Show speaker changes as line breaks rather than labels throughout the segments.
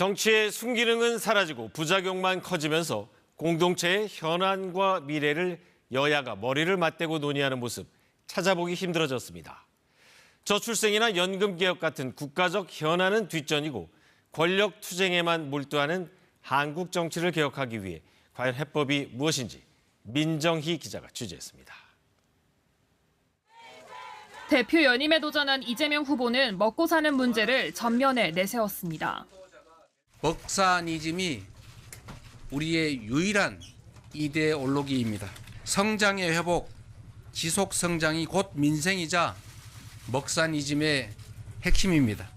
정치의 순기능은 사라지고 부작용만 커지면서 공동체의 현안과 미래를 여야가 머리를 맞대고 논의하는 모습 찾아보기 힘들어졌습니다. 저출생이나 연금개혁 같은 국가적 현안은 뒷전이고 권력 투쟁에만 몰두하는 한국 정치를 개혁하기 위해 과연 해법이 무엇인지 민정희 기자가 취재했습니다.
대표 연임에 도전한 이재명 후보는 먹고 사는 문제를 전면에 내세웠습니다.
먹사니즘이 우리의 유일한 이데올로기입니다. 성장의 회복, 지속 성장이 곧 민생이자 먹사니즘의 핵심입니다.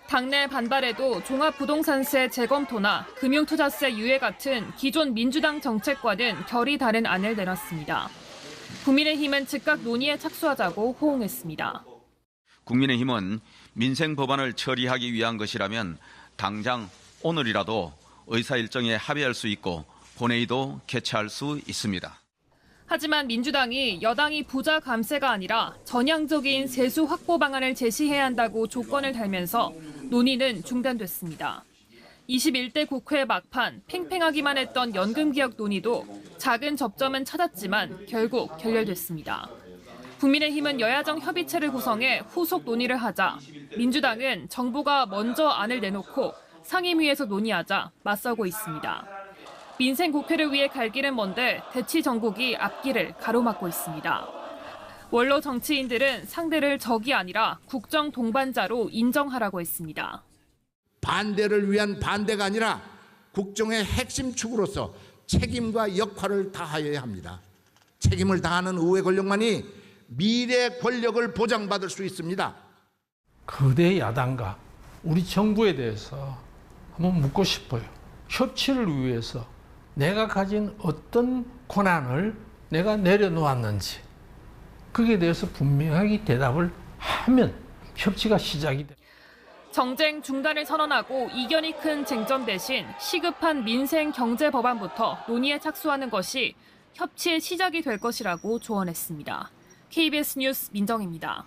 당내 반발에도 종합부동산세 재검토나 금융투자세 유예 같은 기존 민주당 정책과는 결이 다른 안을 내놨습니다. 국민의힘은 즉각 논의에 착수하자고 호응했습니다.
국민의힘은 민생 법안을 처리하기 위한 것이라면 당장 오늘이라도 의사일정에 합의할 수 있고 본회의도 개최할 수 있습니다.
하지만 민주당이 여당이 부자 감세가 아니라 전향적인 세수 확보 방안을 제시해야 한다고 조건을 달면서 논의는 중단됐습니다. 21대 국회 막판 팽팽하기만 했던 연금개혁 논의도 작은 접점은 찾았지만 결국 결렬됐습니다. 국민의힘은 여야정 협의체를 구성해 후속 논의를 하자 민주당은 정부가 먼저 안을 내놓고 상임위에서 논의하자 맞서고 있습니다. 민생 국회를 위해 갈 길은 먼데 대치 정국이 앞길을 가로막고 있습니다. 원로 정치인들은 상대를 적이 아니라 국정 동반자로 인정하라고 했습니다.
반대를 위한 반대가 아니라 국정의 핵심 축으로서 책임과 역할을 다하여야 합니다. 책임을 다하는 의회 권력만이 미래 권력을 보장받을 수 있습니다.
거대 야당과 우리 정부에 대해서 한번 묻고 싶어요. 협치를 위해서 내가 가진 어떤 권한을 내가 내려놓았는지 거기에 대해서 분명하게 대답을 하면 협치가 시작이 됩니다.
정쟁 중단을 선언하고 이견이 큰 쟁점 대신 시급한 민생 경제 법안부터 논의에 착수하는 것이 협치의 시작이 될 것이라고 조언했습니다. KBS 뉴스 민정입니다.